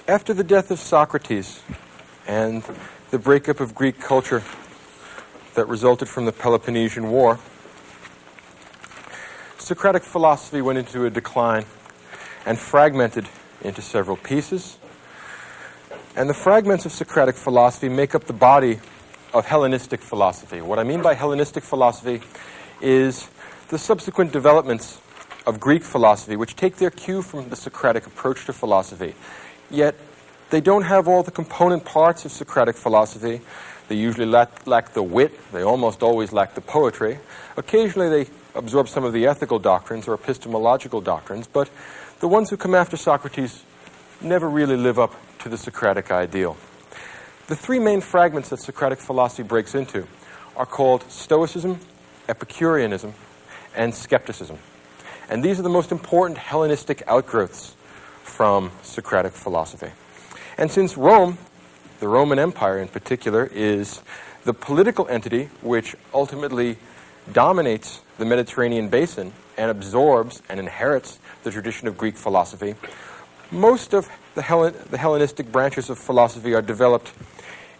After the death of Socrates and the breakup of Greek culture that resulted from the Peloponnesian War, Socratic philosophy went into a decline and fragmented into several pieces. And the fragments of Socratic philosophy make up the body of Hellenistic philosophy. What I mean by Hellenistic philosophy is the subsequent developments of Greek philosophy, which take their cue from the Socratic approach to philosophy. Yet they don't have all the component parts of Socratic philosophy. They usually lack the wit. They almost always lack the poetry. Occasionally they absorb some of the ethical doctrines or epistemological doctrines, but the ones who come after Socrates never really live up to the Socratic ideal. The three main fragments that Socratic philosophy breaks into are called Stoicism, Epicureanism, and skepticism. And these are the most important Hellenistic outgrowths from Socratic philosophy. And since Rome, the Roman Empire in particular, is the political entity which ultimately dominates the Mediterranean basin and absorbs and inherits the tradition of Greek philosophy, most of the Hellenistic branches of philosophy are developed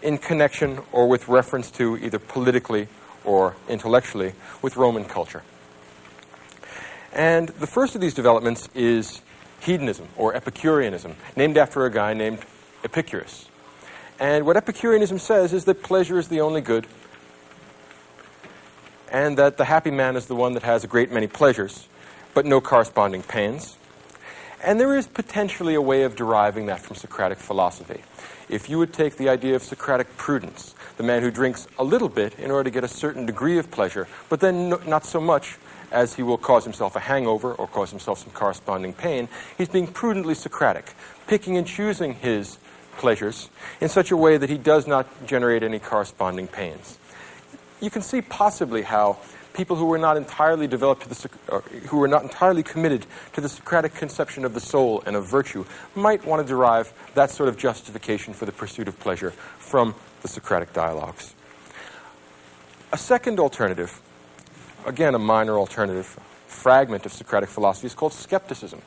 in connection or with reference to either politically or intellectually with Roman culture. And the first of these developments is hedonism or Epicureanism, named after a guy named Epicurus. And what Epicureanism says is that pleasure is the only good, and that the happy man is the one that has a great many pleasures, but no corresponding pains. And there is potentially a way of deriving that from Socratic philosophy. If you would take the idea of Socratic prudence, the man who drinks a little bit in order to get a certain degree of pleasure, but then not so much as he will cause himself a hangover or cause himself some corresponding pain, he's being prudently Socratic, picking and choosing his pleasures in such a way that he does not generate any corresponding pains. You can see possibly how people who were not entirely developed to who were not entirely committed to the Socratic conception of the soul and of virtue might want to derive that sort of justification for the pursuit of pleasure from the Socratic dialogues. A second alternative, again a minor alternative, fragment of Socratic philosophy is called skepticism.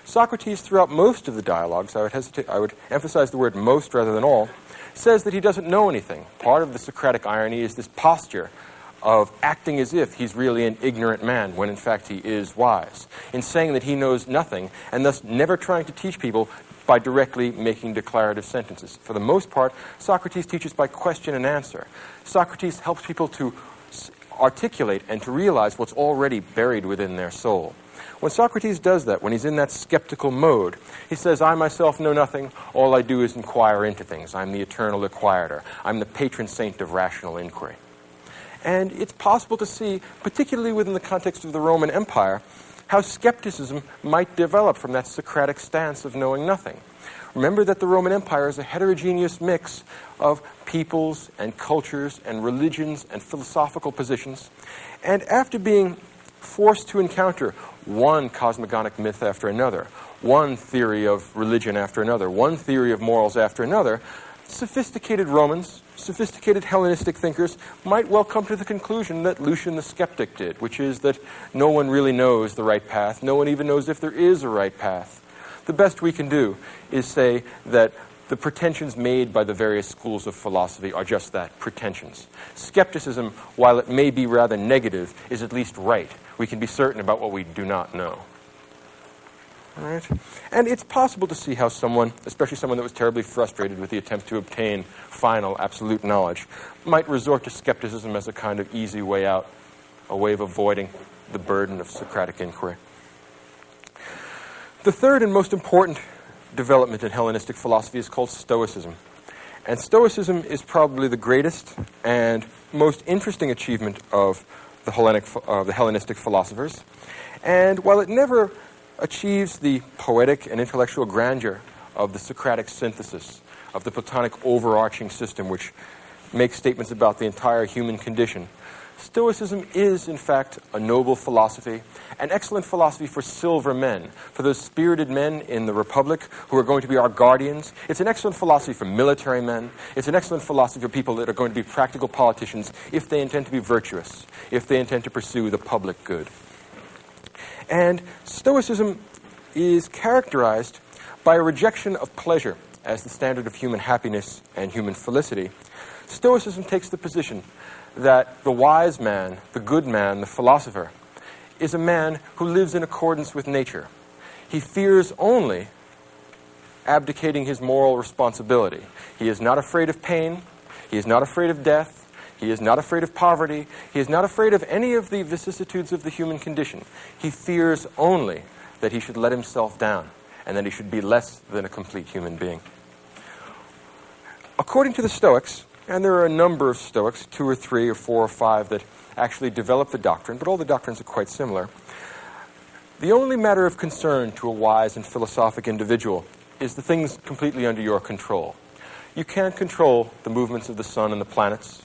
Socrates, throughout most of the dialogues, I would emphasize the word most rather than all, says that he doesn't know anything. Part of the Socratic irony is this posture of acting as if he's really an ignorant man when in fact he is wise, in saying that he knows nothing and thus never trying to teach people by directly making declarative sentences. For the most part, Socrates teaches by question and answer. Socrates helps people to articulate and to realize what's already buried within their soul. When Socrates does that, when he's in that skeptical mode, he says, I myself know nothing, all I do is inquire into things. I'm the eternal inquirer. I'm the patron saint of rational inquiry. And it's possible to see, particularly within the context of the Roman Empire, how skepticism might develop from that Socratic stance of knowing nothing. Remember that the Roman Empire is a heterogeneous mix of peoples and cultures and religions and philosophical positions. And after being forced to encounter one cosmogonic myth after another, one theory of religion after another, one theory of morals after another, sophisticated Romans, sophisticated Hellenistic thinkers might well come to the conclusion that Lucian the skeptic did, which is that no one really knows the right path, no one even knows if there is a right path. The best we can do is say that the pretensions made by the various schools of philosophy are just that, pretensions. Skepticism, while it may be rather negative, is at least right. We can be certain about what we do not know. All right? And it's possible to see how someone, especially someone that was terribly frustrated with the attempt to obtain final, absolute knowledge, might resort to skepticism as a kind of easy way out, a way of avoiding the burden of Socratic inquiry. The third and most important development in Hellenistic philosophy is called Stoicism. And Stoicism is probably the greatest and most interesting achievement of the Hellenistic philosophers. And while it never achieves the poetic and intellectual grandeur of the Socratic synthesis, of the Platonic overarching system which makes statements about the entire human condition, Stoicism is, in fact, a noble philosophy, an excellent philosophy for silver men, for those spirited men in the Republic who are going to be our guardians. It's an excellent philosophy for military men. It's an excellent philosophy for people that are going to be practical politicians if they intend to be virtuous, if they intend to pursue the public good. And Stoicism is characterized By a rejection of pleasure as the standard of human happiness and human felicity, Stoicism takes the position that the wise man, the good man, the philosopher, is a man who lives in accordance with nature. He fears only abdicating his moral responsibility. He is not afraid of pain. He is not afraid of death. He is not afraid of poverty. He is not afraid of any of the vicissitudes of the human condition. He fears only that he should let himself down and that he should be less than a complete human being. According to the Stoics, and there are a number of Stoics, 2 or 3 or 4 or 5, that actually develop the doctrine, but all the doctrines are quite similar. The only matter of concern to a wise and philosophic individual is the things completely under your control. You can't control the movements of the sun and the planets.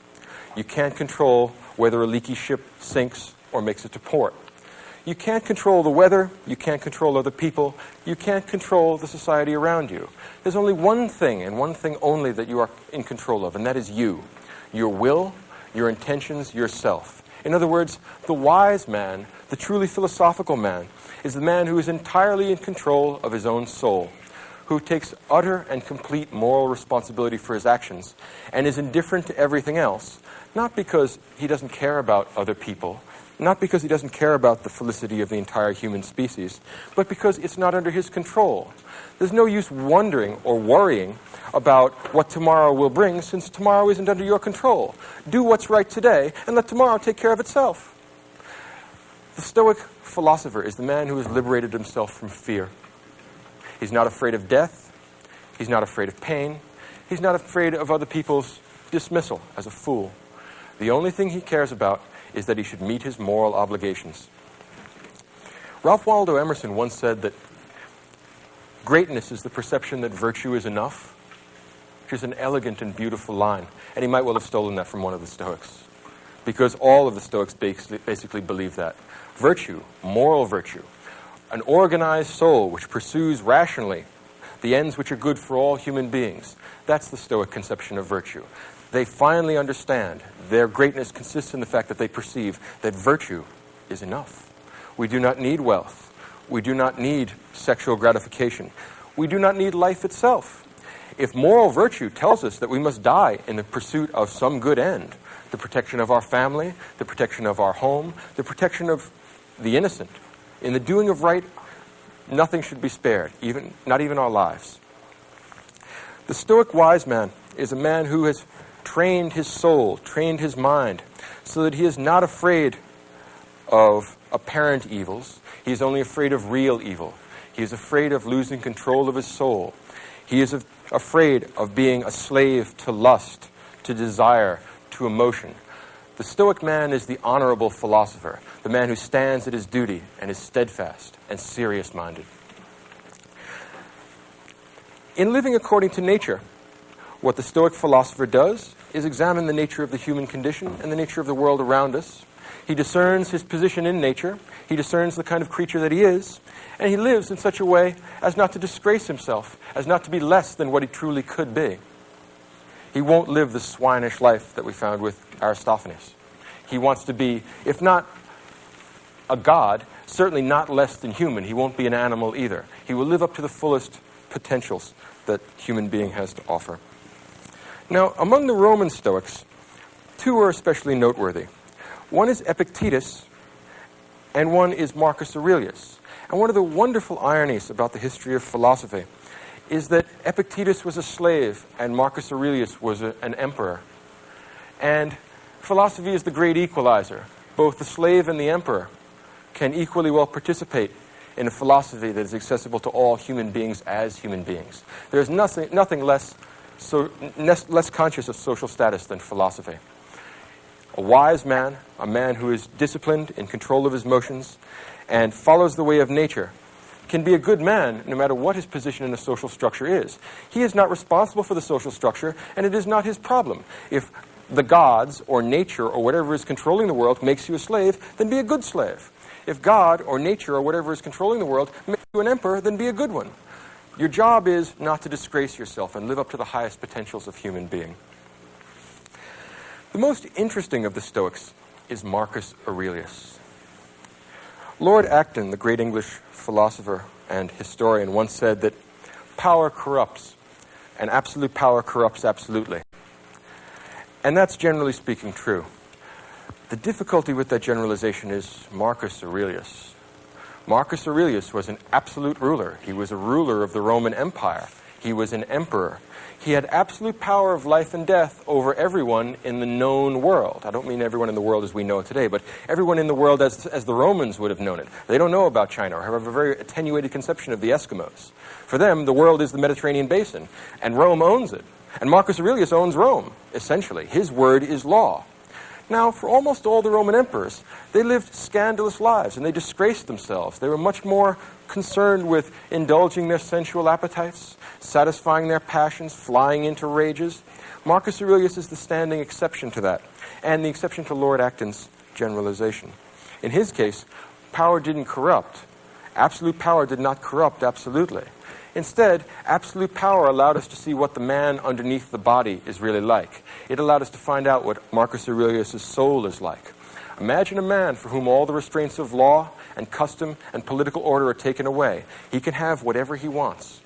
You can't control whether a leaky ship sinks or makes it to port. You can't control the weather. You can't control other people. You can't control the society around you. There's only one thing, and one thing only, that you are in control of, and that is you. Your will, your intentions, yourself. In other words, the wise man, the truly philosophical man, is the man who is entirely in control of his own soul, who takes utter and complete moral responsibility for his actions, and is indifferent to everything else, not because he doesn't care about other people, not because he doesn't care about the felicity of the entire human species, but because it's not under his control. There's no use wondering or worrying about what tomorrow will bring, since tomorrow isn't under your control. Do what's right today, and let tomorrow take care of itself. The Stoic philosopher is the man who has liberated himself from fear. He's not afraid of death. He's not afraid of pain. He's not afraid of other people's dismissal as a fool. The only thing he cares about is that he should meet his moral obligations. Ralph Waldo Emerson once said that greatness is the perception that virtue is enough, which is an elegant and beautiful line. And he might well have stolen that from one of the Stoics, because all of the Stoics basically believe that. Virtue, moral virtue, an organized soul which pursues rationally the ends which are good for all human beings. That's the Stoic conception of virtue. They finally understand their greatness consists in the fact that they perceive that virtue is enough. We do not need wealth. We do not need sexual gratification. We do not need life itself. If moral virtue tells us that we must die in the pursuit of some good end, the protection of our family, the protection of our home, the protection of the innocent, in the doing of right, nothing should be spared, not even our lives. The Stoic wise man is a man who has trained his soul, trained his mind, so that he is not afraid of apparent evils. He is only afraid of real evil. He is afraid of losing control of his soul. He is afraid of being a slave to lust, to desire, to emotion. The Stoic man is the honorable philosopher, the man who stands at his duty and is steadfast and serious-minded. In living according to nature, what the Stoic philosopher does is examine the nature of the human condition and the nature of the world around us. He discerns his position in nature. He discerns the kind of creature that he is. And he lives in such a way as not to disgrace himself, as not to be less than what he truly could be. He won't live the swinish life that we found with Aristophanes. He wants to be, if not a god, certainly not less than human. He won't be an animal either. He will live up to the fullest potentials that human being has to offer. Now, among the Roman Stoics, two are especially noteworthy. One is Epictetus, and one is Marcus Aurelius. And one of the wonderful ironies about the history of philosophy is that Epictetus was a slave and Marcus Aurelius was an emperor. And philosophy is the great equalizer. Both the slave and the emperor can equally well participate in a philosophy that is accessible to all human beings as human beings. There's nothing less conscious of social status than philosophy. A wise man, a man who is disciplined, in control of his motions, and follows the way of nature, can be a good man no matter what his position in the social structure is. He is not responsible for the social structure, and it is not his problem. If the gods or nature or whatever is controlling the world makes you a slave, then be a good slave. If God or nature or whatever is controlling the world makes you an emperor, then be a good one. Your job is not to disgrace yourself and live up to the highest potentials of human being. The most interesting of the Stoics is Marcus Aurelius. Lord Acton, the great English philosopher and historian, once said that power corrupts, and absolute power corrupts absolutely. And that's generally speaking true. The difficulty with that generalization is Marcus Aurelius. Marcus Aurelius was an absolute ruler. He was a ruler of the Roman Empire. He was an emperor. He had absolute power of life and death over everyone in the known world. I don't mean everyone in the world as we know it today, but everyone in the world as the Romans would have known it. They don't know about China or have a very attenuated conception of the Eskimos. For them, the world is the Mediterranean basin, and Rome owns it. And Marcus Aurelius owns Rome, essentially. His word is law. Now, for almost all the Roman emperors, they lived scandalous lives, and they disgraced themselves. They were much more concerned with indulging their sensual appetites, satisfying their passions, flying into rages. Marcus Aurelius is the standing exception to that, and the exception to Lord Acton's generalization. In his case, power didn't corrupt. Absolute power did not corrupt absolutely. Instead, absolute power allowed us to see what the man underneath the body is really like. It allowed us to find out what Marcus Aurelius' soul is like. Imagine a man for whom all the restraints of law and custom and political order are taken away. He can have whatever he wants.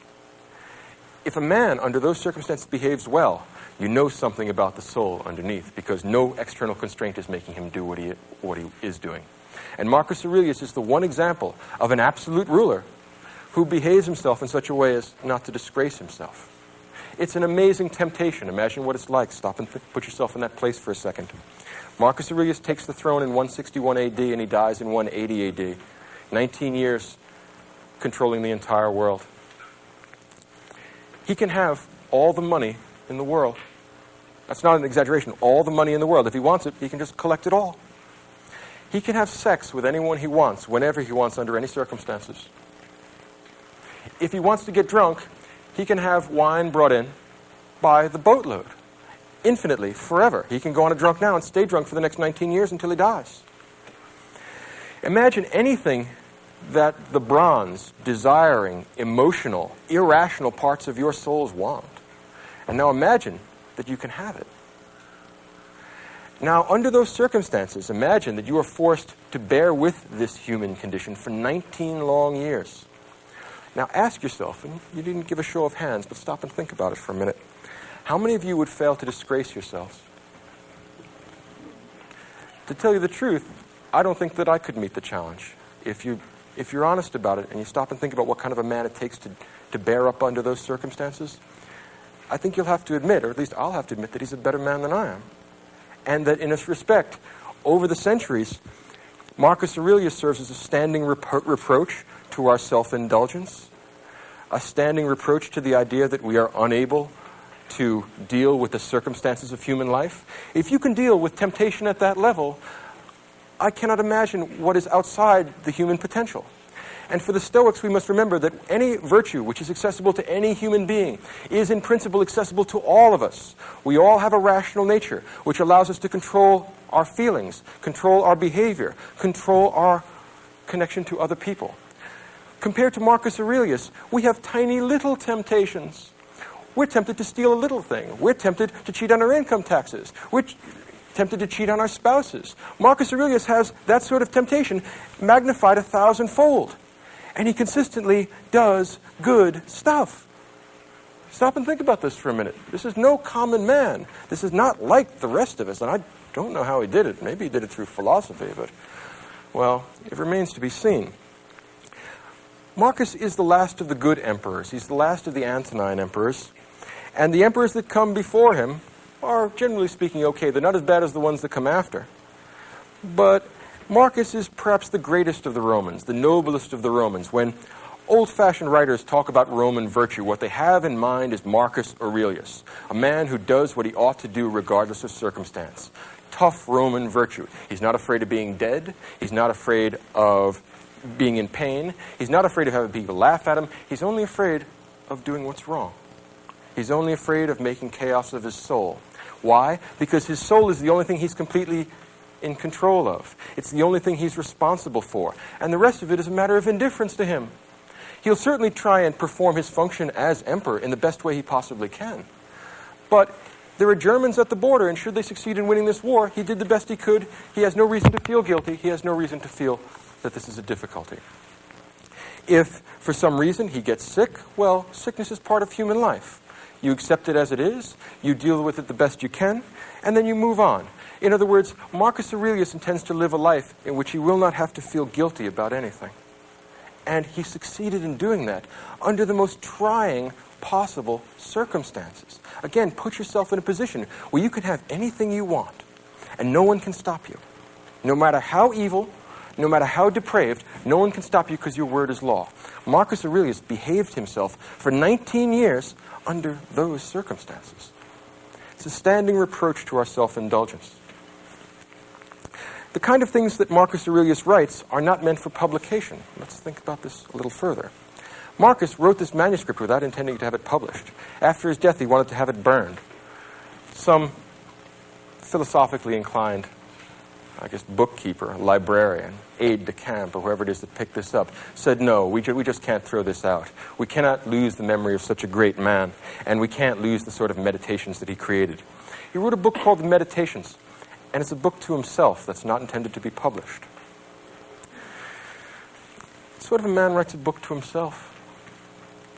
If a man under those circumstances behaves well, you know something about the soul underneath, because no external constraint is making him do what he is doing. And Marcus Aurelius is the one example of an absolute ruler who behaves himself in such a way as not to disgrace himself. It's an amazing temptation. Imagine what it's like. Stop and put yourself in that place for a second. Marcus Aurelius takes the throne in 161 AD and he dies in 180 AD. 19 years controlling the entire world. He can have all the money in the world. That's not an exaggeration. All the money in the world. If he wants it, he can just collect it all. He can have sex with anyone he wants, whenever he wants, under any circumstances. If he wants to get drunk, he can have wine brought in by the boatload. Infinitely, forever. He can go on a drunk now and stay drunk for the next 19 years until he dies. Imagine anything that the bronze, desiring, emotional, irrational parts of your souls want. And now imagine that you can have it. Now, under those circumstances, imagine that you are forced to bear with this human condition for 19 long years. Now ask yourself, and you didn't give a show of hands, but stop and think about it for a minute. How many of you would fail to disgrace yourselves? To tell you the truth, I don't think that I could meet the challenge. If you're honest about it and you stop and think about what kind of a man it takes to bear up under those circumstances, I think you'll have to admit, or at least I'll have to admit, that he's a better man than I am. And that in this respect, over the centuries, Marcus Aurelius serves as a standing reproach to our self-indulgence, a standing reproach to the idea that we are unable to deal with the circumstances of human life. If you can deal with temptation at that level, I cannot imagine what is outside the human potential. And for the Stoics, we must remember that any virtue which is accessible to any human being is in principle accessible to all of us. We all have a rational nature which allows us to control our feelings, control our behavior, control our connection to other people. Compared to Marcus Aurelius, we have tiny little temptations. We're tempted to steal a little thing. We're tempted to cheat on our income taxes. We're tempted to cheat on our spouses. Marcus Aurelius has that sort of temptation magnified 1,000-fold. And he consistently does good stuff. Stop and think about this for a minute. This is no common man. This is not like the rest of us. And I don't know how he did it. Maybe he did it through philosophy, but, well, it remains to be seen. Marcus is the last of the good emperors. He's the last of the Antonine emperors. And the emperors that come before him are, generally speaking, okay. They're not as bad as the ones that come after. But Marcus is perhaps the greatest of the Romans, the noblest of the Romans. When old-fashioned writers talk about Roman virtue, what they have in mind is Marcus Aurelius, a man who does what he ought to do regardless of circumstance. Tough Roman virtue. He's not afraid of being dead. He's not afraid of being in pain. He's not afraid of having people laugh at him. He's only afraid of doing what's wrong. He's only afraid of making chaos of his soul. Why? Because his soul is the only thing he's completely in control of. It's the only thing he's responsible for. And the rest of it is a matter of indifference to him. He'll certainly try and perform his function as emperor in the best way he possibly can. But there are Germans at the border, and should they succeed in winning this war, he did the best he could. He has no reason to feel guilty. He has no reason to feel that this is a difficulty. If, for some reason, he gets sick, well, sickness is part of human life. You accept it as it is, you deal with it the best you can, and then you move on. In other words, Marcus Aurelius intends to live a life in which he will not have to feel guilty about anything. And he succeeded in doing that under the most trying possible circumstances. Again, put yourself in a position where you can have anything you want, and no one can stop you. No matter how evil, no matter how depraved, no one can stop you because your word is law. Marcus Aurelius behaved himself for 19 years under those circumstances. It's a standing reproach to our self-indulgence. The kind of things that Marcus Aurelius writes are not meant for publication. Let's think about this a little further. Marcus wrote this manuscript without intending to have it published. After his death, he wanted to have it burned. Some philosophically inclined, bookkeeper, librarian, aide-de-camp, or whoever it is that picked this up, said, no, we just can't throw this out. We cannot lose the memory of such a great man, and we can't lose the sort of meditations that he created. He wrote a book called The Meditations, and it's a book to himself that's not intended to be published. What sort of a man writes a book to himself?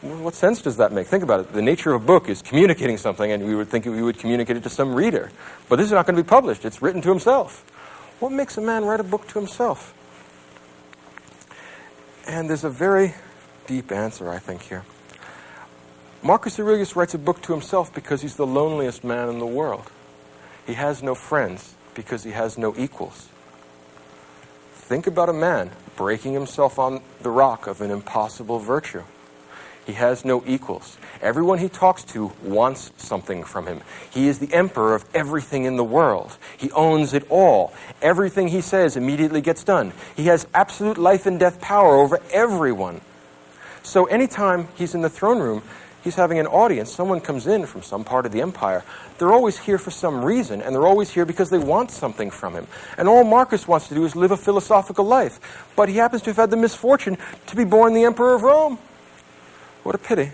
What sense does that make? Think about it. The nature of a book is communicating something, and we would think we would communicate it to some reader. But this is not going to be published. It's written to himself. What makes a man write a book to himself? And there's a very deep answer, I think, here. Marcus Aurelius writes a book to himself because he's the loneliest man in the world. He has no friends because he has no equals. Think about a man breaking himself on the rock of an impossible virtue. He has no equals. Everyone he talks to wants something from him. He is the emperor of everything in the world. He owns it all. Everything he says immediately gets done. He has absolute life and death power over everyone. So anytime he's in the throne room, he's having an audience, someone comes in from some part of the empire, they're always here for some reason, and they're always here because they want something from him. And all Marcus wants to do is live a philosophical life. But he happens to have had the misfortune to be born the emperor of Rome. What a pity.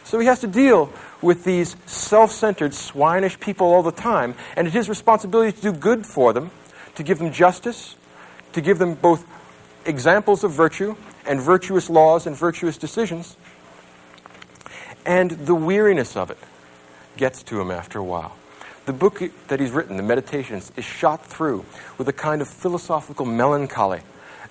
So he has to deal with these self-centered, swinish people all the time, and it's his responsibility to do good for them, to give them justice, to give them both examples of virtue and virtuous laws and virtuous decisions. And the weariness of it gets to him after a while. The book that he's written, The Meditations, is shot through with a kind of philosophical melancholy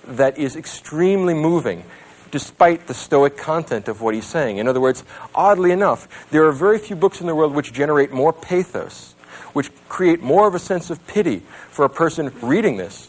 that is extremely moving, despite the stoic content of what he's saying. In other words, oddly enough, there are very few books in the world which generate more pathos, which create more of a sense of pity for a person reading this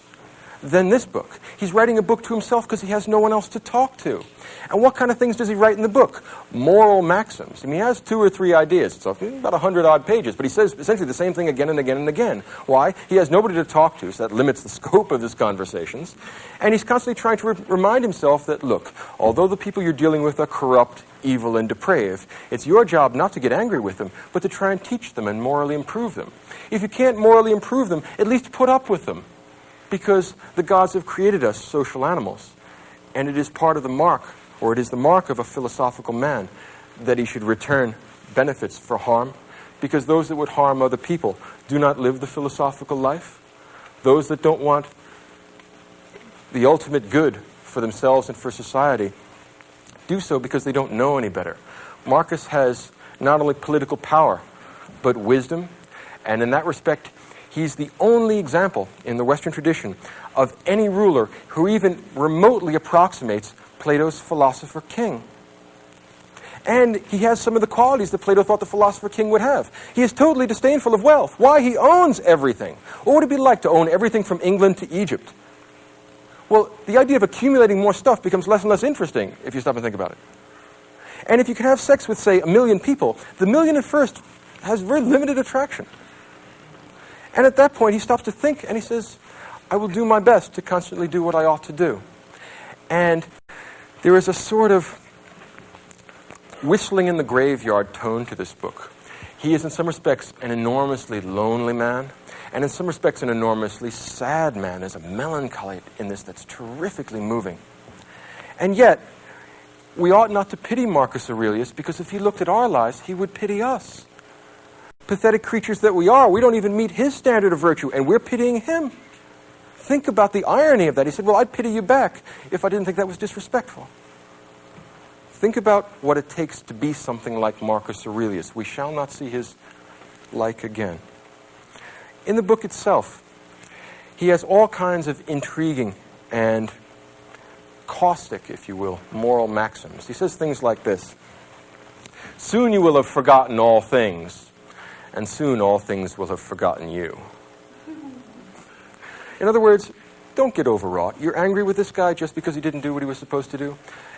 than this book. He's writing a book to himself because he has no one else to talk to. And what kind of things does he write in the book? Moral maxims. I mean, he has 2 or 3 ideas. It's about 100-odd pages, but he says essentially the same thing again and again and again. Why? He has nobody to talk to, so that limits the scope of his conversations. And he's constantly trying to remind himself that, look, although the people you're dealing with are corrupt, evil, and depraved, it's your job not to get angry with them, but to try and teach them and morally improve them. If you can't morally improve them, at least put up with them, because the gods have created us social animals, and it is part of the mark, or it is the mark of a philosophical man, that he should return benefits for harm, because those that would harm other people do not live the philosophical life. Those that don't want the ultimate good for themselves and for society do so because they don't know any better. Marcus has not only political power, but wisdom, and in that respect, he's the only example in the Western tradition of any ruler who even remotely approximates Plato's Philosopher King. And he has some of the qualities that Plato thought the Philosopher King would have. He is totally disdainful of wealth. Why? He owns everything. What would it be like to own everything from England to Egypt? Well, the idea of accumulating more stuff becomes less and less interesting if you stop and think about it. And if you can have sex with, say, 1 million people, the million at first has very limited attraction. And at that point, he stops to think, and he says, I will do my best to constantly do what I ought to do. And there is a sort of whistling in the graveyard tone to this book. He is, in some respects, an enormously lonely man, and in some respects, an enormously sad man. There's a melancholy in this that's terrifically moving. And yet, we ought not to pity Marcus Aurelius, because if he looked at our lives, he would pity us. Pathetic creatures that we are, we don't even meet his standard of virtue, and we're pitying him. Think about the irony of that. He said, well, I'd pity you back if I didn't think that was disrespectful. Think about what it takes to be something like Marcus Aurelius. We shall not see his like again. In the book itself, he has all kinds of intriguing and caustic, if you will, moral maxims. He says things like this: soon you will have forgotten all things, and soon all things will have forgotten you. In other words, don't get overwrought. You're angry with this guy just because he didn't do what he was supposed to do?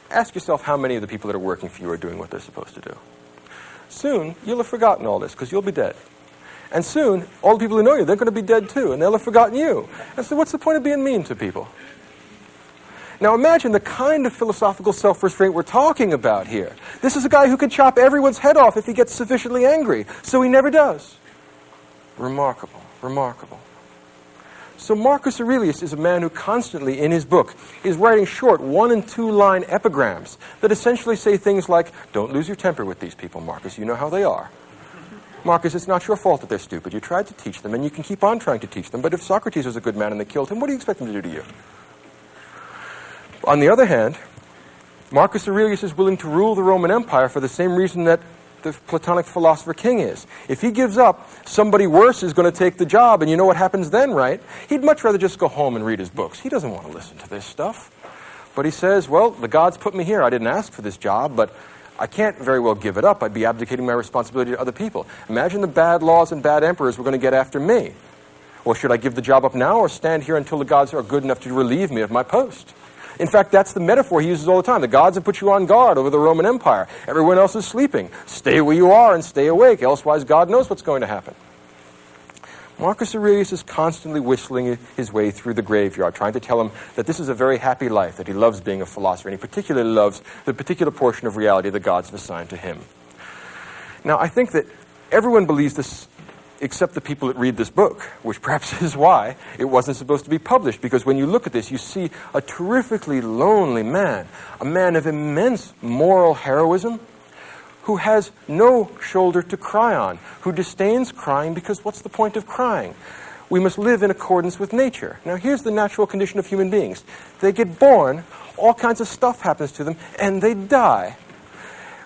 Ask yourself how many of the people that are working for you are doing what they're supposed to do. Soon, you'll have forgotten all this because you'll be dead. And soon, all the people who know you, they're going to be dead too, and they'll have forgotten you. And so what's the point of being mean to people? Now imagine the kind of philosophical self-restraint we're talking about here. This is a guy who can chop everyone's head off if he gets sufficiently angry, so he never does. Remarkable, remarkable. So Marcus Aurelius is a man who constantly, in his book, is writing short 1- and 2-line epigrams that essentially say things like, don't lose your temper with these people, Marcus, you know how they are. Marcus, it's not your fault that they're stupid. You tried to teach them, and you can keep on trying to teach them, but if Socrates was a good man and they killed him, what do you expect them to do to you? On the other hand, Marcus Aurelius is willing to rule the Roman Empire for the same reason that the Platonic philosopher King is. If he gives up, somebody worse is going to take the job, and you know what happens then, right? He'd much rather just go home and read his books. He doesn't want to listen to this stuff. But he says, well, the gods put me here. I didn't ask for this job, but I can't very well give it up. I'd be abdicating my responsibility to other people. Imagine the bad laws and bad emperors were going to get after me. Well, should I give the job up now or stand here until the gods are good enough to relieve me of my post? In fact, that's the metaphor he uses all the time. The gods have put you on guard over the Roman Empire. Everyone else is sleeping. Stay where you are and stay awake, elsewise God knows what's going to happen. Marcus Aurelius is constantly whistling his way through the graveyard, trying to tell him that this is a very happy life, that he loves being a philosopher, and he particularly loves the particular portion of reality the gods have assigned to him. Now, I think that everyone believes this except the people that read this book, which perhaps is why it wasn't supposed to be published, because when you look at this, you see a terrifically lonely man, a man of immense moral heroism, who has no shoulder to cry on, who disdains crying because what's the point of crying? We must live in accordance with nature. Now here's the natural condition of human beings. They get born, all kinds of stuff happens to them, and they die.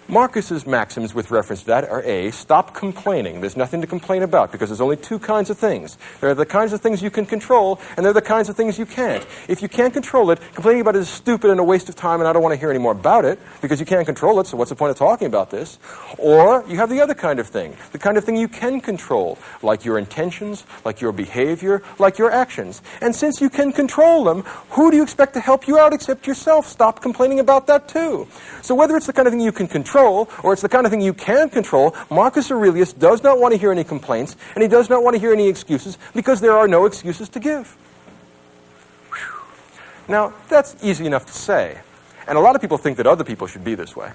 Marcus's maxims with reference to that are A, stop complaining. There's nothing to complain about because there's only two kinds of things. There are the kinds of things you can control, and there are the kinds of things you can't. If you can't control it, complaining about it is stupid and a waste of time, and I don't want to hear any more about it because you can't control it, so what's the point of talking about this? Or you have the other kind of thing, the kind of thing you can control, like your intentions, like your behavior, like your actions. And since you can control them, who do you expect to help you out except yourself? Stop complaining about that too. So whether it's the kind of thing you can control, or it's the kind of thing you can control, Marcus Aurelius does not want to hear any complaints, and he does not want to hear any excuses, because there are no excuses to give. Whew. Now, that's easy enough to say, and a lot of people think that other people should be this way.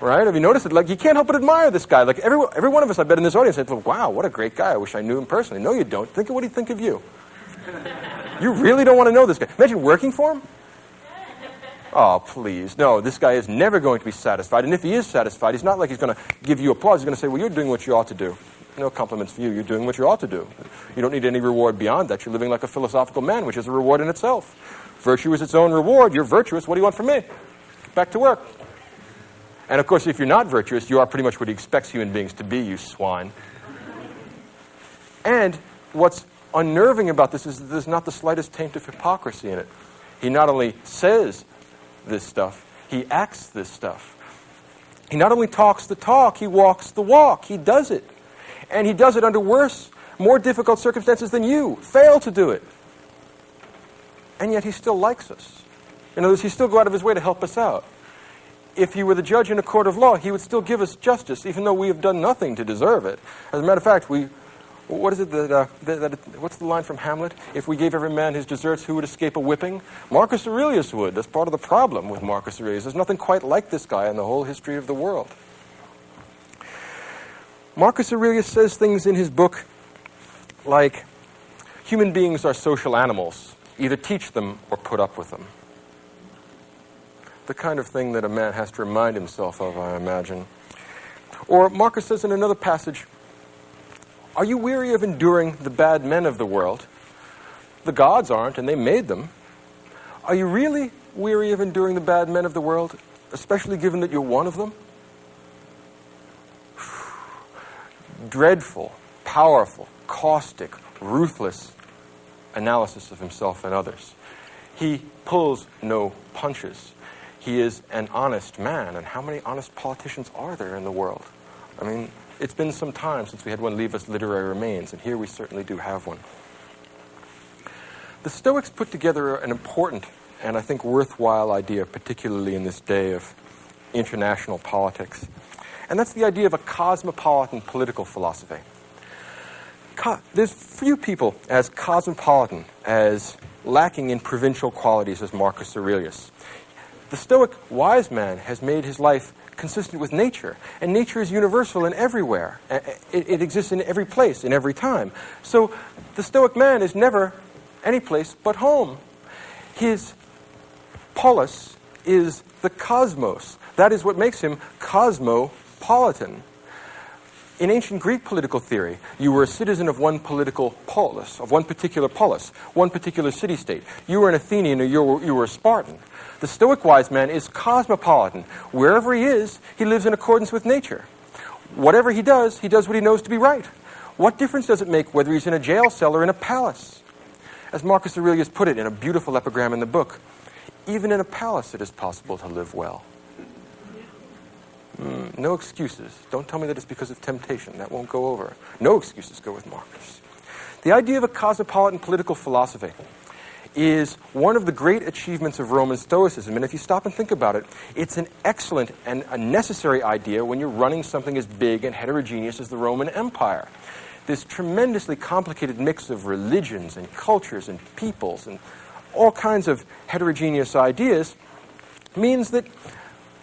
Right? Have you noticed it? Like, you can't help but admire this guy. Like, every one of us, I bet, in this audience said, wow, what a great guy. I wish I knew him personally. No, you don't. Think of what he'd think of you. You really don't want to know this guy. Imagine working for him. Oh, please. No, this guy is never going to be satisfied. And if he is satisfied, he's not like he's going to give you applause. He's going to say, well, you're doing what you ought to do. No compliments for you. You're doing what you ought to do. You don't need any reward beyond that. You're living like a philosophical man, which is a reward in itself. Virtue is its own reward. You're virtuous. What do you want from me? Back to work. And, of course, if you're not virtuous, you are pretty much what he expects human beings to be, you swine. And what's unnerving about this is that there's not the slightest taint of hypocrisy in it. He not only says this stuff, he acts this stuff. He not only talks the talk, he walks the walk. He does it. And he does it under worse, more difficult circumstances than you fail to do it. And yet he still likes us. In other words, he still go out of his way to help us out. If he were the judge in a court of law, he would still give us justice, even though we have done nothing to deserve it. As a matter of fact, what's the line from Hamlet? If we gave every man his deserts, who would escape a whipping? Marcus Aurelius would. That's part of the problem with Marcus Aurelius. There's nothing quite like this guy in the whole history of the world. Marcus Aurelius says things in his book like, human beings are social animals. Either teach them or put up with them. The kind of thing that a man has to remind himself of, I imagine. Or Marcus says in another passage, are you weary of enduring the bad men of the world? The gods aren't, and they made them. Are you really weary of enduring the bad men of the world, especially given that you're one of them? Dreadful, powerful, caustic, ruthless analysis of himself and others. He pulls no punches. He is an honest man, and how many honest politicians are there in the world? I mean, it's been some time since we had one leave us literary remains, and here we certainly do have one. The Stoics put together an important and I think worthwhile idea, particularly in this day of international politics, and that's the idea of a cosmopolitan political philosophy. There's few people as cosmopolitan, as lacking in provincial qualities as Marcus Aurelius. The Stoic wise man has made his life consistent with nature, and nature is universal and everywhere. It exists in every place, in every time. So the Stoic man is never any place but home. His polis is the cosmos. That is what makes him cosmopolitan. In ancient Greek political theory, you were a citizen of one political polis, of one particular polis, one particular city-state. You were an Athenian or you were a Spartan. The Stoic wise man is cosmopolitan. Wherever he is, he lives in accordance with nature. Whatever he does what he knows to be right. What difference does it make whether he's in a jail cell or in a palace? As Marcus Aurelius put it in a beautiful epigram in the book, even in a palace it is possible to live well. No excuses. Don't tell me that it's because of temptation. That won't go over. No excuses go with Marcus. The idea of a cosmopolitan political philosophy is one of the great achievements of Roman Stoicism. And if you stop and think about it, it's an excellent and a necessary idea when you're running something as big and heterogeneous as the Roman Empire. This tremendously complicated mix of religions and cultures and peoples and all kinds of heterogeneous ideas means that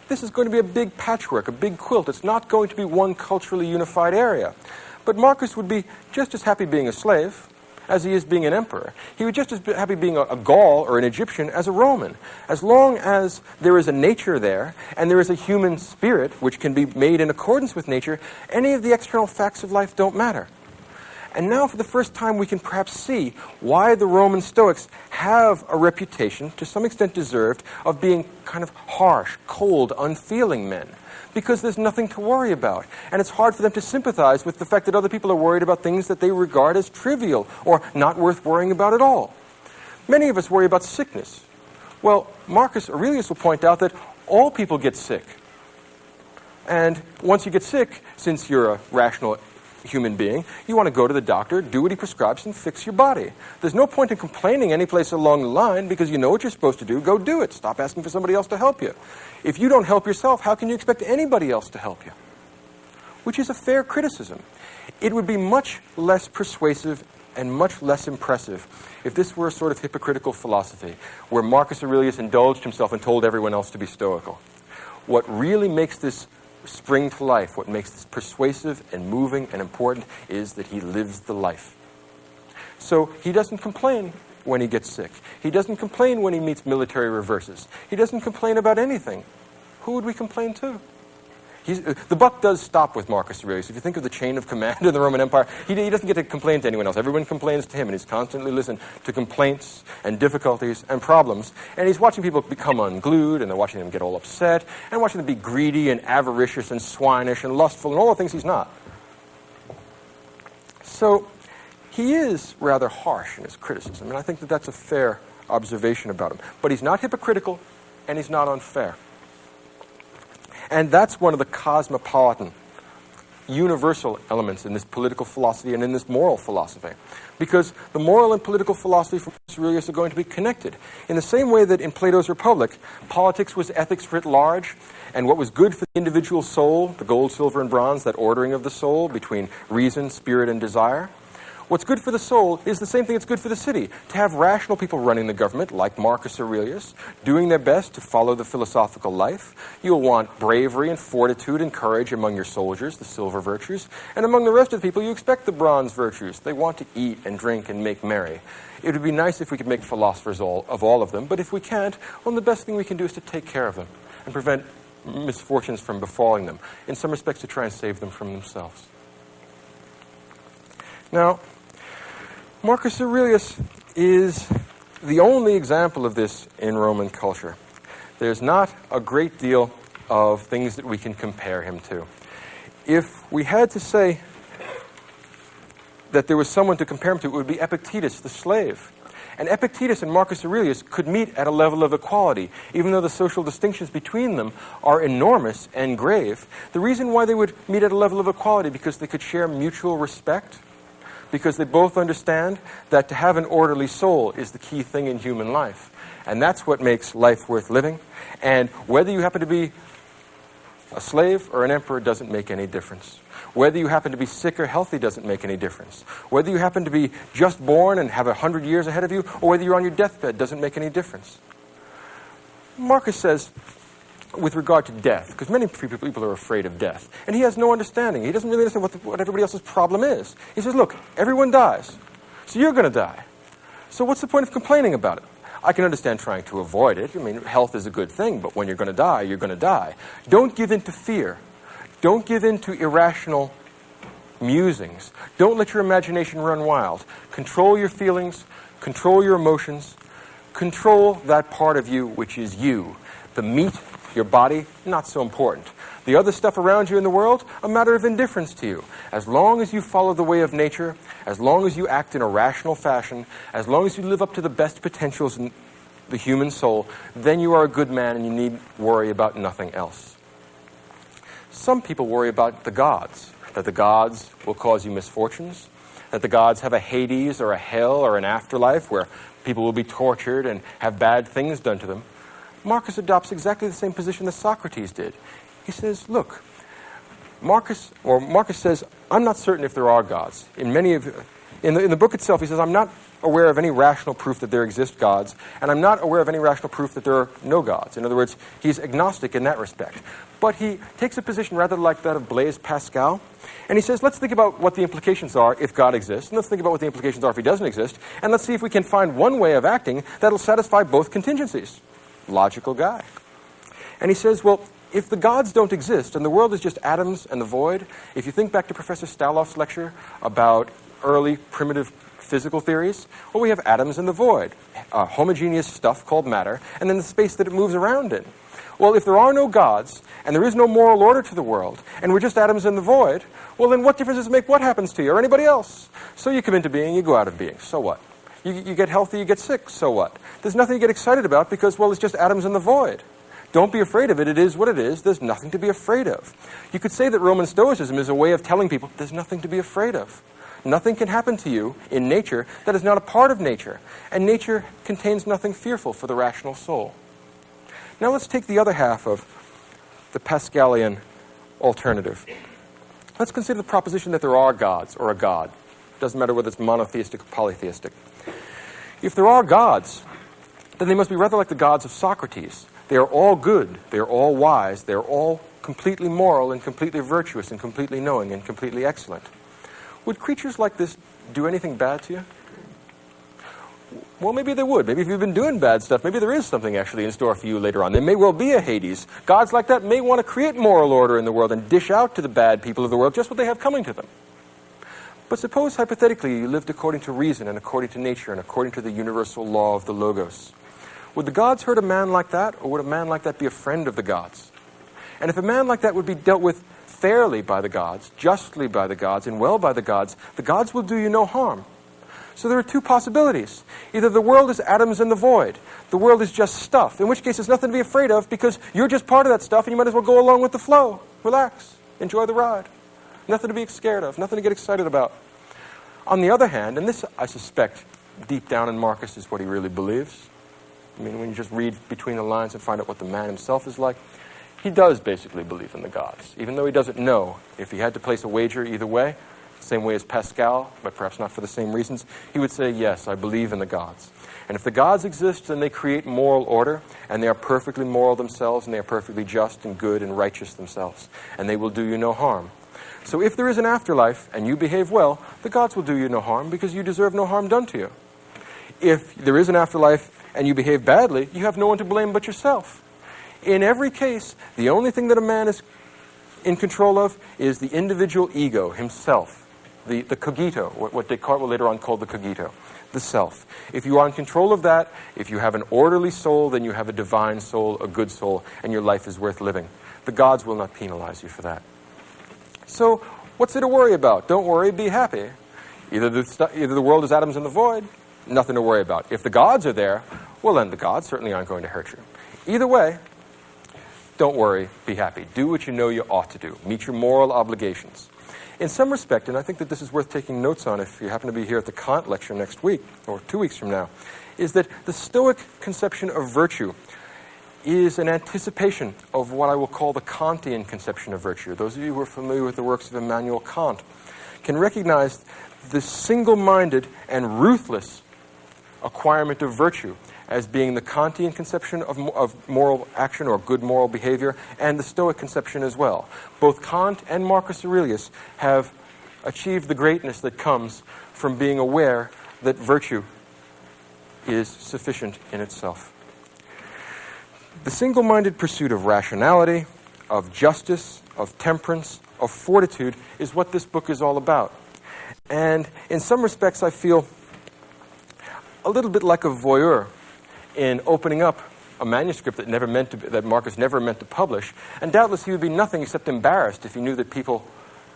this is going to be a big patchwork, a big quilt. It's not going to be one culturally unified area. But Marcus would be just as happy being a slave as he is being an emperor. He would just as be happy being a Gaul or an Egyptian as a Roman. As long as there is a nature there, and there is a human spirit which can be made in accordance with nature, any of the external facts of life don't matter. And now for the first time we can perhaps see why the Roman Stoics have a reputation, to some extent deserved, of being kind of harsh, cold, unfeeling men. Because there's nothing to worry about. And it's hard for them to sympathize with the fact that other people are worried about things that they regard as trivial or not worth worrying about at all. Many of us worry about sickness. Well, Marcus Aurelius will point out that all people get sick. And once you get sick, since you're a rational human being, you want to go to the doctor, do what he prescribes, and fix your body. There's no point in complaining any place along the line because you know what you're supposed to do. Go do it. Stop asking for somebody else to help you. If you don't help yourself, how can you expect anybody else to help you? Which is a fair criticism. It would be much less persuasive and much less impressive if this were a sort of hypocritical philosophy where Marcus Aurelius indulged himself and told everyone else to be stoical. What really makes this spring to life, what makes this persuasive and moving and important, is that he lives the life. So he doesn't complain when he gets sick. He doesn't complain when he meets military reverses. He doesn't complain about anything. Who would we complain to? The buck does stop with Marcus Aurelius. If you think of the chain of command in the Roman Empire, he doesn't get to complain to anyone else. Everyone complains to him, and he's constantly listening to complaints and difficulties and problems. And he's watching people become unglued, and they're watching them get all upset, and watching them be greedy and avaricious and swinish and lustful and all the things he's not. So he is rather harsh in his criticism, and I think that that's a fair observation about him. But he's not hypocritical, and he's not unfair. And that's one of the cosmopolitan, universal elements in this political philosophy and in this moral philosophy. Because the moral and political philosophy from Aurelius are going to be connected. In the same way that in Plato's Republic, politics was ethics writ large, and what was good for the individual soul, the gold, silver, and bronze, that ordering of the soul between reason, spirit, and desire. What's good for the soul is the same thing that's good for the city. To have rational people running the government, like Marcus Aurelius, doing their best to follow the philosophical life. You'll want bravery and fortitude and courage among your soldiers, the silver virtues. And among the rest of the people, you expect the bronze virtues. They want to eat and drink and make merry. It would be nice if we could make philosophers of all of them, but if we can't, well, the best thing we can do is to take care of them and prevent misfortunes from befalling them. In some respects, to try and save them from themselves. Now, Marcus Aurelius is the only example of this in Roman culture. There's not a great deal of things that we can compare him to. If we had to say that there was someone to compare him to, it would be Epictetus, the slave. And Epictetus and Marcus Aurelius could meet at a level of equality, even though the social distinctions between them are enormous and grave. The reason why they would meet at a level of equality, because they could share mutual respect, because they both understand that to have an orderly soul is the key thing in human life. And that's what makes life worth living. And whether you happen to be a slave or an emperor doesn't make any difference. Whether you happen to be sick or healthy doesn't make any difference. Whether you happen to be just born and have 100 years ahead of you, or whether you're on your deathbed doesn't make any difference. Marcus says, with regard to death, because many people are afraid of death, and he has no understanding. He doesn't really understand what everybody else's problem is. He says, look, everyone dies, so you're going to die. So what's the point of complaining about it? I can understand trying to avoid it. I mean, health is a good thing, but when you're going to die, you're going to die. Don't give in to fear. Don't give in to irrational musings. Don't let your imagination run wild. Control your feelings. Control your emotions. Control that part of you which is you. The meat, your body, not so important. The other stuff around you in the world, a matter of indifference to you. As long as you follow the way of nature, as long as you act in a rational fashion, as long as you live up to the best potentials in the human soul, then you are a good man and you need worry about nothing else. Some people worry about the gods, that the gods will cause you misfortunes, that the gods have a Hades or a hell or an afterlife where people will be tortured and have bad things done to them. Marcus adopts exactly the same position that Socrates did. He says, look, Marcus says, I'm not certain if there are gods. In the book itself, he says, I'm not aware of any rational proof that there exist gods, and I'm not aware of any rational proof that there are no gods. In other words, he's agnostic in that respect. But he takes a position rather like that of Blaise Pascal, and he says, let's think about what the implications are if God exists, and let's think about what the implications are if he doesn't exist, and let's see if we can find one way of acting that'll satisfy both contingencies. Logical guy. And he says, well, if the gods don't exist and the world is just atoms and the void, if you think back to Professor Staloff's lecture about early primitive physical theories, well, we have atoms and the void, homogeneous stuff called matter, and then the space that it moves around in. Well, if there are no gods and there is no moral order to the world and we're just atoms in the void, well, then what difference does it make what happens to you or anybody else? So you come into being, you go out of being. So what? You get healthy, you get sick. So what? There's nothing to get excited about because, well, it's just atoms in the void. Don't be afraid of it. It is what it is. There's nothing to be afraid of. You could say that Roman Stoicism is a way of telling people there's nothing to be afraid of. Nothing can happen to you in nature that is not a part of nature. And nature contains nothing fearful for the rational soul. Now let's take the other half of the Pascalian alternative. Let's consider the proposition that there are gods or a god. Doesn't matter whether it's monotheistic or polytheistic. If there are gods, then they must be rather like the gods of Socrates. They are all good, they are all wise, they are all completely moral and completely virtuous and completely knowing and completely excellent. Would creatures like this do anything bad to you? Well, maybe they would. Maybe if you've been doing bad stuff, maybe there is something actually in store for you later on. There may well be a Hades. Gods like that may want to create moral order in the world and dish out to the bad people of the world just what they have coming to them. But suppose, hypothetically, you lived according to reason and according to nature and according to the universal law of the Logos. Would the gods hurt a man like that, or would a man like that be a friend of the gods? And if a man like that would be dealt with fairly by the gods, justly by the gods, and well by the gods will do you no harm. So there are two possibilities. Either the world is atoms in the void, the world is just stuff, in which case there's nothing to be afraid of because you're just part of that stuff and you might as well go along with the flow. Relax. Enjoy the ride. Nothing to be scared of, nothing to get excited about. On the other hand, and this I suspect deep down in Marcus is what he really believes. I mean, when you just read between the lines and find out what the man himself is like, he does basically believe in the gods, even though he doesn't know. If he had to place a wager either way, same way as Pascal, but perhaps not for the same reasons, he would say, yes, I believe in the gods. And if the gods exist, then they create moral order, and they are perfectly moral themselves, and they are perfectly just and good and righteous themselves, and they will do you no harm. So if there is an afterlife, and you behave well, the gods will do you no harm, because you deserve no harm done to you. If there is an afterlife, and you behave badly, you have no one to blame but yourself. In every case, the only thing that a man is in control of is the individual ego, himself. the cogito, what Descartes will later on call the cogito, the self. If you are in control of that, if you have an orderly soul, then you have a divine soul, a good soul, and your life is worth living. The gods will not penalize you for that. So what's there to worry about? Don't worry, be happy. Either the world is atoms in the void, nothing to worry about. If the gods are there, well then the gods certainly aren't going to hurt you. Either way, don't worry, be happy. Do what you know you ought to do. Meet your moral obligations. In some respect, and I think that this is worth taking notes on if you happen to be here at the Kant lecture next week, or 2 weeks from now, is that the Stoic conception of virtue is an anticipation of what I will call the Kantian conception of virtue. Those of you who are familiar with the works of Immanuel Kant can recognize the single-minded and ruthless acquirement of virtue as being the Kantian conception of moral action or good moral behavior, and the Stoic conception as well. Both Kant and Marcus Aurelius have achieved the greatness that comes from being aware that virtue is sufficient in itself. The single-minded pursuit of rationality, of justice, of temperance, of fortitude is what this book is all about. And in some respects, I feel a little bit like a voyeur in opening up a manuscript that Marcus never meant to publish, and doubtless he would be nothing except embarrassed if he knew that people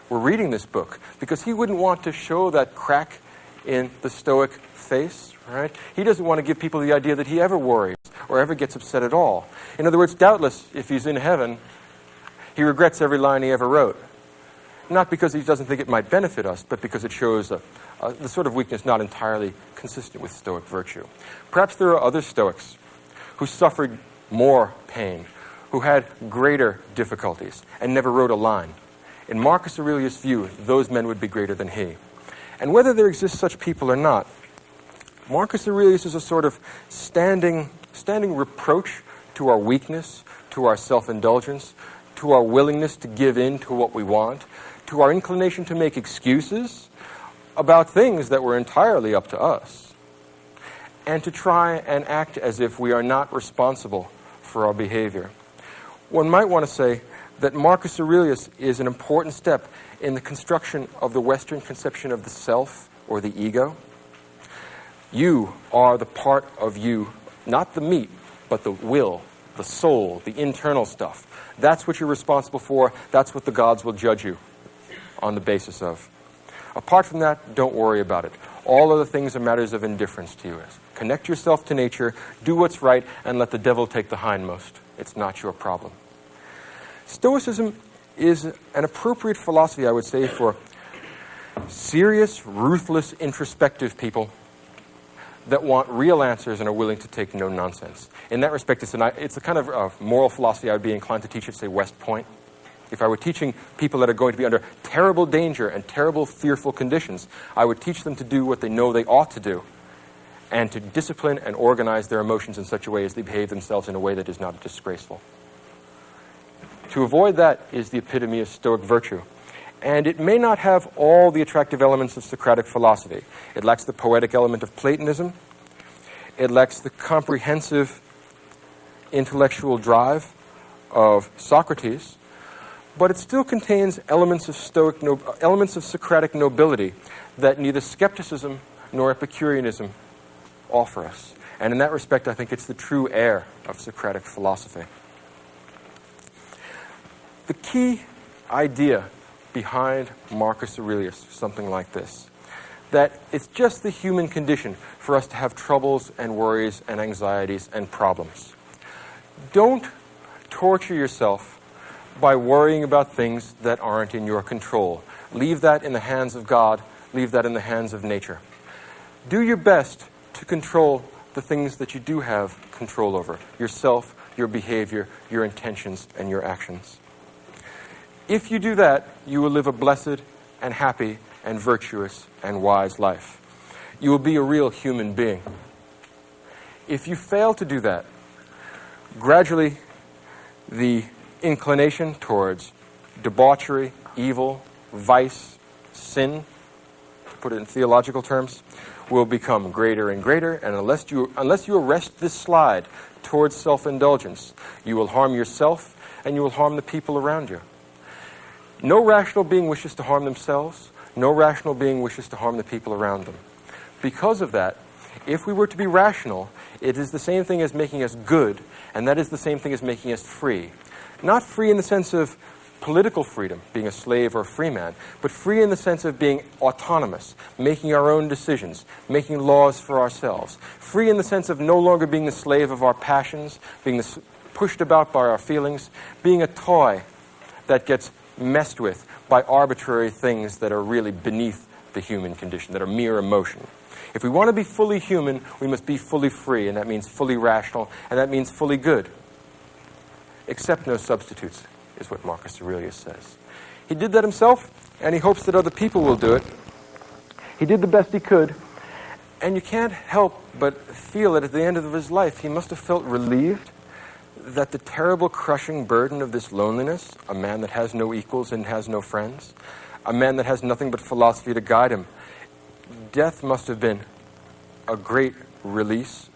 were reading this book, because he wouldn't want to show that crack in the Stoic face, right? He doesn't want to give people the idea that he ever worries or ever gets upset at all. In other words, doubtless, if he's in heaven, he regrets every line he ever wrote. Not because he doesn't think it might benefit us, but because it shows the sort of weakness not entirely consistent with Stoic virtue. Perhaps there are other Stoics who suffered more pain, who had greater difficulties, and never wrote a line. In Marcus Aurelius' view, those men would be greater than he. And whether there exist such people or not, Marcus Aurelius is a sort of standing reproach to our weakness, to our self-indulgence, to our willingness to give in to what we want, to our inclination to make excuses about things that were entirely up to us, and to try and act as if we are not responsible for our behavior. One might want to say that Marcus Aurelius is an important step in the construction of the Western conception of the self or the ego. You are the part of you, not the meat, but the will, the soul, the internal stuff. That's what you're responsible for. That's what the gods will judge you on the basis of. Apart from that, don't worry about it. All other things are matters of indifference to you. Connect yourself to nature, do what's right, and let the devil take the hindmost. It's not your problem. Stoicism is an appropriate philosophy, I would say, for serious, ruthless, introspective people that want real answers and are willing to take no nonsense. In that respect, it's the kind of moral philosophy I would be inclined to teach at, say, West Point. If I were teaching people that are going to be under terrible danger and terrible fearful conditions, I would teach them to do what they know they ought to do, and to discipline and organize their emotions in such a way as they behave themselves in a way that is not disgraceful. To avoid that is the epitome of Stoic virtue. And it may not have all the attractive elements of Socratic philosophy. It lacks the poetic element of Platonism. It lacks the comprehensive intellectual drive of Socrates. But it still contains elements of Socratic nobility that neither skepticism nor Epicureanism offer us. And in that respect, I think it's the true heir of Socratic philosophy. The key idea behind Marcus Aurelius, something like this, that it's just the human condition for us to have troubles and worries and anxieties and problems. Don't torture yourself by worrying about things that aren't in your control. Leave that in the hands of God. Leave that in the hands of nature. Do your best to control the things that you do have control over: yourself, your behavior, your intentions, and your actions. If you do that, you will live a blessed and happy and virtuous and wise life. You will be a real human being. If you fail to do that, gradually the inclination towards debauchery, evil, vice, sin, to put it in theological terms, will become greater and greater, and unless you arrest this slide towards self-indulgence, you will harm yourself and you will harm the people around you. No rational being wishes to harm themselves. No rational being wishes to harm the people around them. Because of that, if we were to be rational, it is the same thing as making us good, and that is the same thing as making us free. Not free in the sense of political freedom, being a slave or a free man, but free in the sense of being autonomous, making our own decisions, making laws for ourselves. Free in the sense of no longer being the slave of our passions, being pushed about by our feelings, being a toy that gets messed with by arbitrary things that are really beneath the human condition, that are mere emotion. If we want to be fully human, we must be fully free, and that means fully rational, and that means fully good. Accept no substitutes, is what Marcus Aurelius says. He did that himself, and he hopes that other people will do it. He did the best he could, and you can't help but feel that at the end of his life, he must have felt relieved that the terrible crushing burden of this loneliness, a man that has no equals and has no friends, a man that has nothing but philosophy to guide him, death must have been a great release.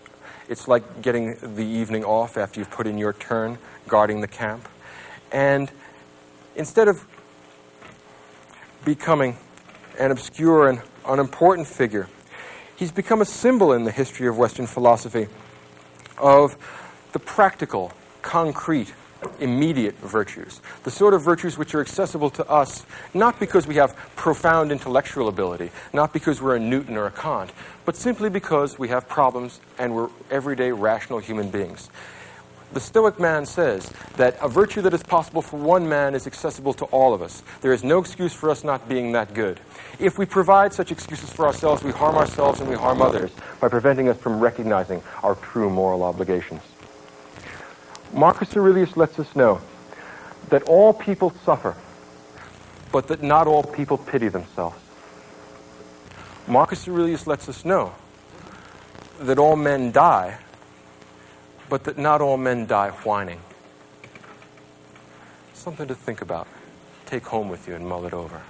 It's like getting the evening off after you've put in your turn guarding the camp. And instead of becoming an obscure and unimportant figure, he's become a symbol in the history of Western philosophy of the practical, concrete, immediate virtues, the sort of virtues which are accessible to us, not because we have profound intellectual ability, not because we're a Newton or a Kant, but simply because we have problems and we're everyday rational human beings. The Stoic man says that a virtue that is possible for one man is accessible to all of us. There is no excuse for us not being that good. If we provide such excuses for ourselves, we harm ourselves and we harm others by preventing us from recognizing our true moral obligations. Marcus Aurelius lets us know that all people suffer, but that not all people pity themselves. Marcus Aurelius lets us know that all men die, but that not all men die whining. Something to think about. Take home with you and mull it over.